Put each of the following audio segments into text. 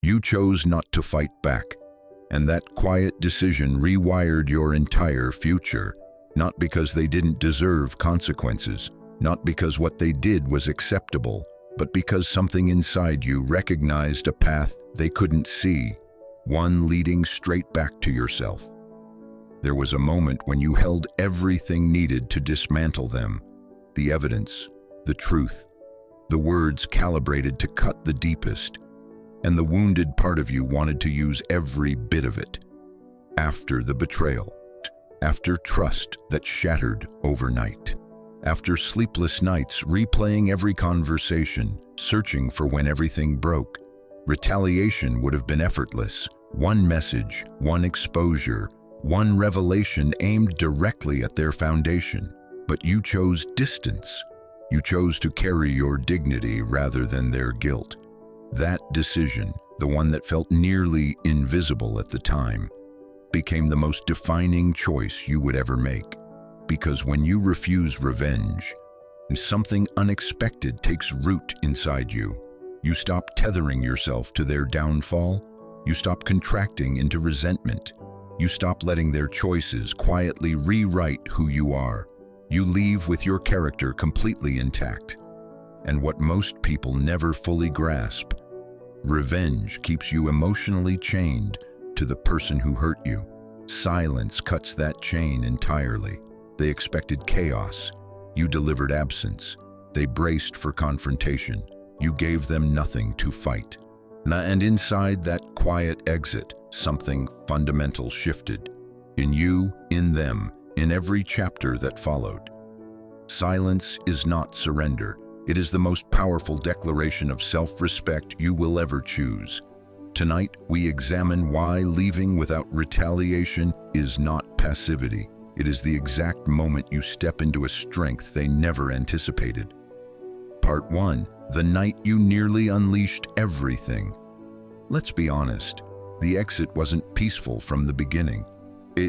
You chose not to fight back, and that quiet decision rewired your entire future, not because they didn't deserve consequences, not because what they did was acceptable, but because something inside you recognized a path they couldn't see, one leading straight back to yourself. There was a moment when you held everything needed to dismantle them: the evidence, the truth, the words calibrated to cut the deepest, and the wounded part of you wanted to use every bit of it. After the betrayal, after trust that shattered overnight, after sleepless nights replaying every conversation, searching for when everything broke, retaliation would have been effortless. One message, one exposure, one revelation aimed directly at their foundation. But you chose distance. You chose to carry your dignity rather than their guilt. That decision, the one that felt nearly invisible at the time, became the most defining choice you would ever make. Because when you refuse revenge, something unexpected takes root inside you. You stop tethering yourself to their downfall. You stop contracting into resentment. You stop letting their choices quietly rewrite who you are. You leave with your character completely intact. And what most people never fully grasp, revenge keeps you emotionally chained to the person who hurt you. Silence cuts that chain entirely. They expected chaos. You delivered absence. They braced for confrontation. You gave them nothing to fight. And inside that quiet exit, something fundamental shifted. In you, in them, in every chapter that followed. Silence is not surrender. It is the most powerful declaration of self-respect you will ever choose. Tonight, we examine why leaving without retaliation is not passivity. It is the exact moment you step into a strength they never anticipated. Part 1. The night you nearly unleashed everything. Let's be honest, the exit wasn't peaceful from the beginning.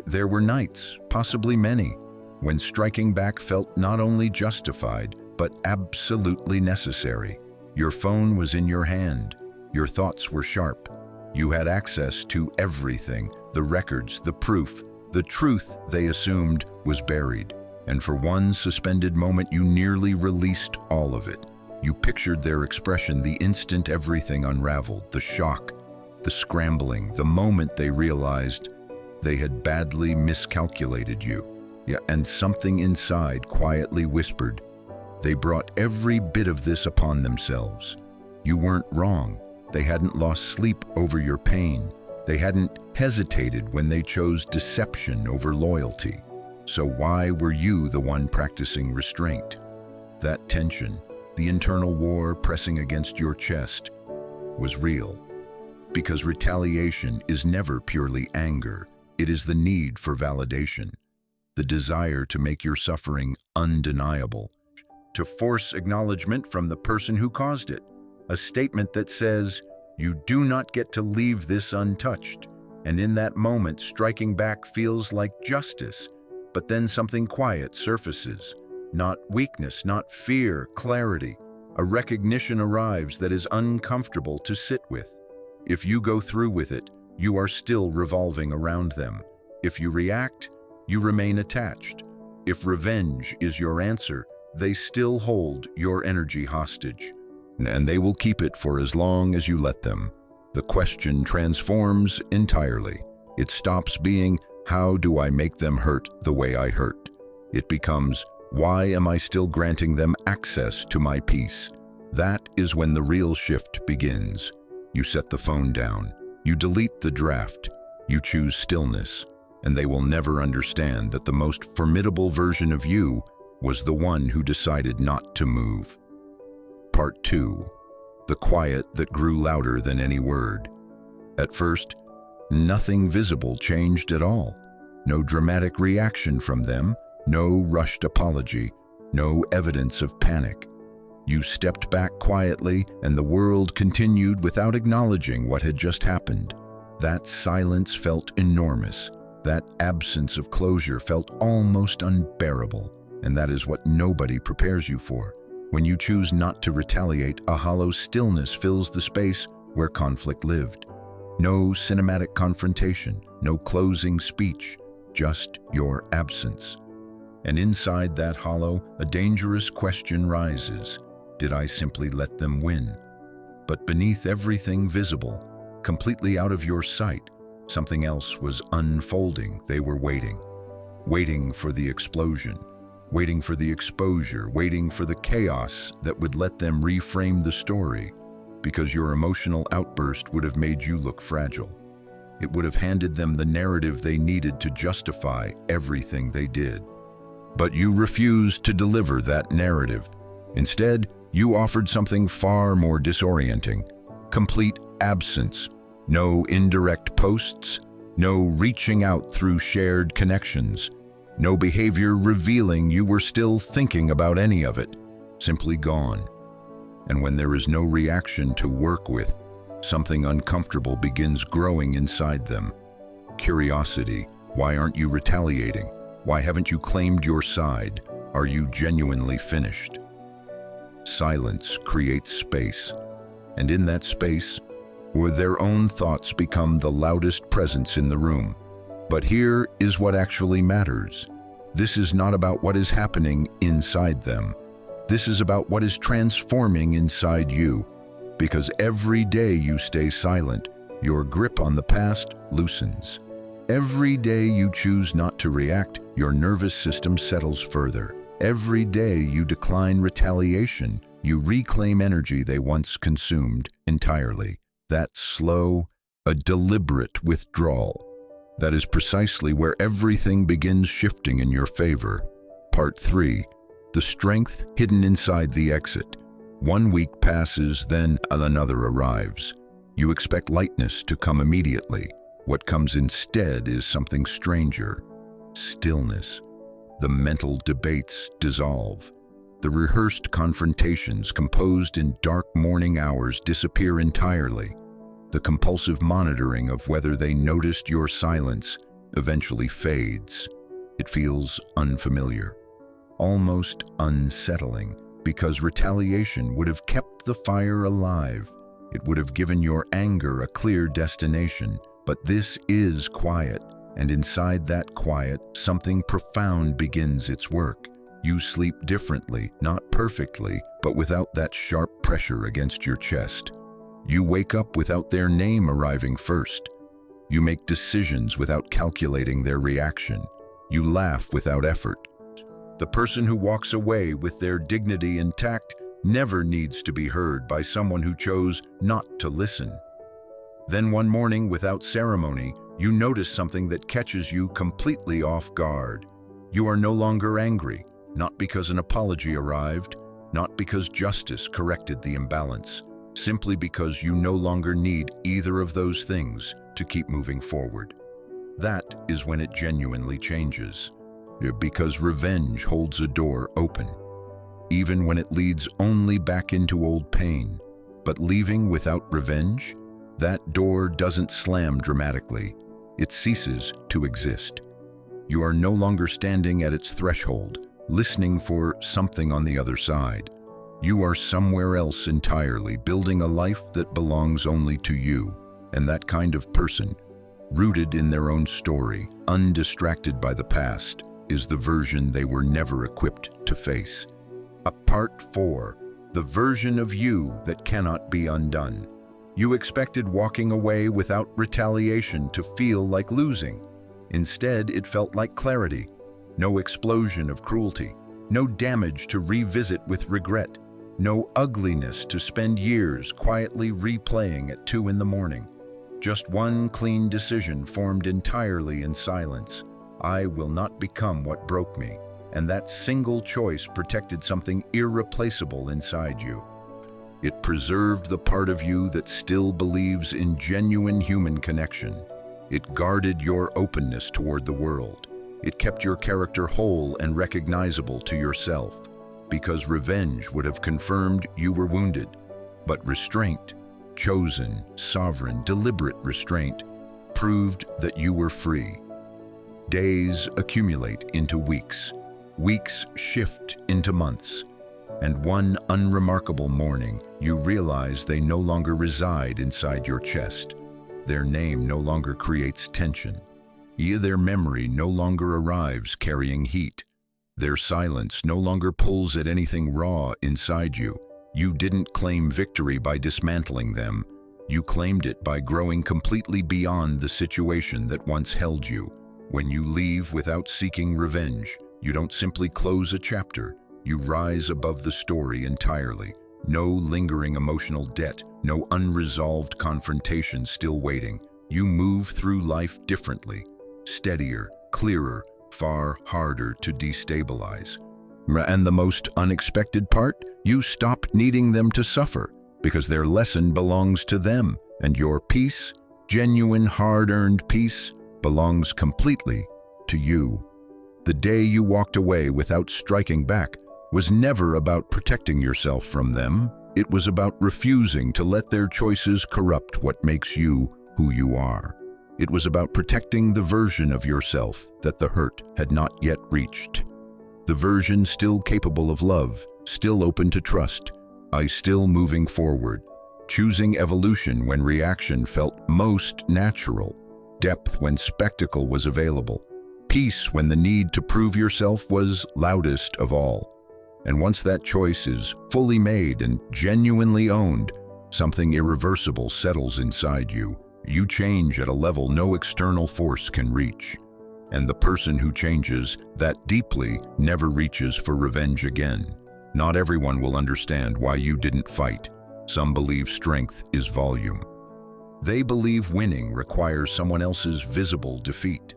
There were nights, possibly many, when striking back felt not only justified, but absolutely necessary. Your phone was in your hand. Your thoughts were sharp. You had access to everything, the records, the proof. The truth, they assumed, was buried, and for one suspended moment you nearly released all of it. You pictured their expression the instant everything unraveled, the shock, the scrambling, the moment they realized they had badly miscalculated you. And something inside quietly whispered, they brought every bit of this upon themselves. You weren't wrong. They hadn't lost sleep over your pain. They hadn't hesitated when they chose deception over loyalty. So why were you the one practicing restraint? That tension, the internal war pressing against your chest, was real. Because retaliation is never purely anger. It is the need for validation, the desire to make your suffering undeniable, to force acknowledgement from the person who caused it, a statement that says, you do not get to leave this untouched. And in that moment, striking back feels like justice, but then something quiet surfaces. Not weakness, not fear, clarity. A recognition arrives that is uncomfortable to sit with. If you go through with it, you are still revolving around them. If you react, you remain attached. If revenge is your answer, they still hold your energy hostage. And they will keep it for as long as you let them. The question transforms entirely. It stops being, how do I make them hurt the way I hurt? It becomes, why am I still granting them access to my peace? That is when the real shift begins. You set the phone down. You delete the draft. You choose stillness. And they will never understand that the most formidable version of you was the one who decided not to move. Part 2. The quiet that grew louder than any word. At first, nothing visible changed at all. No dramatic reaction from them, no rushed apology, no evidence of panic. You stepped back quietly, and the world continued without acknowledging what had just happened. That silence felt enormous. That absence of closure felt almost unbearable, and that is what nobody prepares you for. When you choose not to retaliate, a hollow stillness fills the space where conflict lived. No cinematic confrontation, no closing speech, just your absence. And inside that hollow, a dangerous question rises. Did I simply let them win? But beneath everything visible, completely out of your sight, something else was unfolding. They were waiting. Waiting for the explosion, waiting for the exposure, waiting for the chaos that would let them reframe the story, because your emotional outburst would have made you look fragile. It would have handed them the narrative they needed to justify everything they did. But you refused to deliver that narrative. Instead, you offered something far more disorienting: complete absence. No indirect posts, no reaching out through shared connections, no behavior revealing you were still thinking about any of it. Simply gone. And when there is no reaction to work with, something uncomfortable begins growing inside them. Curiosity. Why aren't you retaliating? Why haven't you claimed your side? Are you genuinely finished? Silence creates space, and in that space, where their own thoughts become the loudest presence in the room. But here is what actually matters. This is not about what is happening inside them. This is about what is transforming inside you. Because every day you stay silent, your grip on the past loosens. Every day you choose not to react, your nervous system settles further. Every day you decline retaliation, you reclaim energy they once consumed entirely. That slow, a deliberate withdrawal. That is precisely where everything begins shifting in your favor. Part 3. The strength hidden inside the exit. 1 week passes, then another arrives. You expect lightness to come immediately. What comes instead is something stranger. Stillness. The mental debates dissolve. The rehearsed confrontations composed in dark morning hours disappear entirely. The compulsive monitoring of whether they noticed your silence eventually fades. It feels unfamiliar, almost unsettling, because retaliation would have kept the fire alive. It would have given your anger a clear destination. But this is quiet, and inside that quiet, something profound begins its work. You sleep differently, not perfectly, but without that sharp pressure against your chest. You wake up without their name arriving first. You make decisions without calculating their reaction. You laugh without effort. The person who walks away with their dignity intact never needs to be heard by someone who chose not to listen. Then one morning, without ceremony, you notice something that catches you completely off guard. You are no longer angry, not because an apology arrived, not because justice corrected the imbalance, simply because you no longer need either of those things to keep moving forward. That is when it genuinely changes, because revenge holds a door open, even when it leads only back into old pain. But leaving without revenge, that door doesn't slam dramatically. It ceases to exist. You are no longer standing at its threshold, listening for something on the other side. You are somewhere else entirely, building a life that belongs only to you. And that kind of person, rooted in their own story, undistracted by the past, is the version they were never equipped to face. Part 4. The version of you that cannot be undone. You expected walking away without retaliation to feel like losing. Instead, it felt like clarity. No explosion of cruelty. No damage to revisit with regret. No ugliness to spend years quietly replaying at 2 in the morning. Just one clean decision formed entirely in silence. I will not become what broke me. And that single choice protected something irreplaceable inside you. It preserved the part of you that still believes in genuine human connection. It guarded your openness toward the world. It kept your character whole and recognizable to yourself, because revenge would have confirmed you were wounded. But restraint, chosen, sovereign, deliberate restraint, proved that you were free. Days accumulate into weeks. Weeks shift into months. And one unremarkable morning, you realize they no longer reside inside your chest. Their name no longer creates tension. Their memory no longer arrives carrying heat. Their silence no longer pulls at anything raw inside you. You didn't claim victory by dismantling them. You claimed it by growing completely beyond the situation that once held you. When you leave without seeking revenge, you don't simply close a chapter. You rise above the story entirely. No lingering emotional debt, no unresolved confrontation still waiting. You move through life differently, steadier, clearer, far harder to destabilize. And the most unexpected part, you stop needing them to suffer because their lesson belongs to them, and your peace, genuine hard-earned peace, belongs completely to you. The day you walked away without striking back was never about protecting yourself from them. It was about refusing to let their choices corrupt what makes you who you are. It was about protecting the version of yourself that the hurt had not yet reached. The version still capable of love, still open to trust, still moving forward, choosing evolution when reaction felt most natural, depth when spectacle was available, peace when the need to prove yourself was loudest of all. And once that choice is fully made and genuinely owned, something irreversible settles inside you. You change at a level no external force can reach. And the person who changes that deeply never reaches for revenge again. Not everyone will understand why you didn't fight. Some believe strength is volume. They believe winning requires someone else's visible defeat.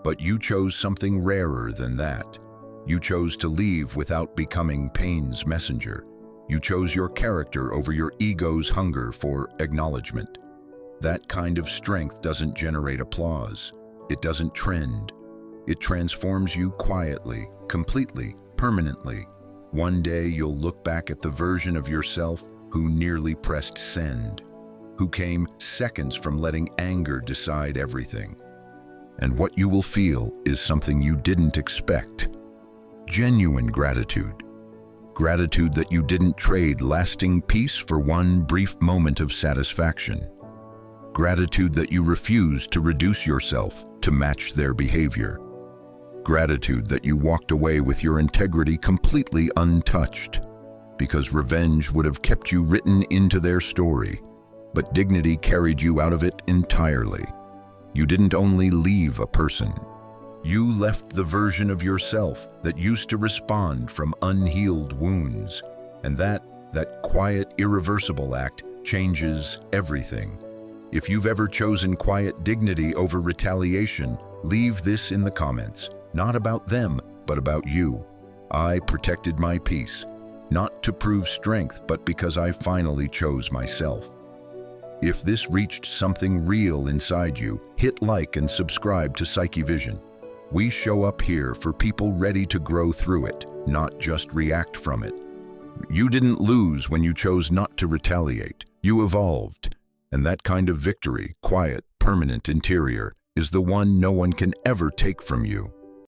But you chose something rarer than that. You chose to leave without becoming pain's messenger. You chose your character over your ego's hunger for acknowledgement. That kind of strength doesn't generate applause. It doesn't trend. It transforms you quietly, completely, permanently. One day you'll look back at the version of yourself who nearly pressed send, who came seconds from letting anger decide everything. And what you will feel is something you didn't expect. Genuine gratitude. Gratitude that you didn't trade lasting peace for one brief moment of satisfaction. Gratitude that you refused to reduce yourself to match their behavior. Gratitude that you walked away with your integrity completely untouched, because revenge would have kept you written into their story, but dignity carried you out of it entirely. You didn't only leave a person. You left the version of yourself that used to respond from unhealed wounds, and that quiet, irreversible act changes everything. If you've ever chosen quiet dignity over retaliation, leave this in the comments. Not about them, but about you. I protected my peace, not to prove strength, but because I finally chose myself. If this reached something real inside you, hit like and subscribe to PsycheVision. We show up here for people ready to grow through it, not just react from it. You didn't lose when you chose not to retaliate. You evolved. And that kind of victory, quiet, permanent, interior, is the one no one can ever take from you.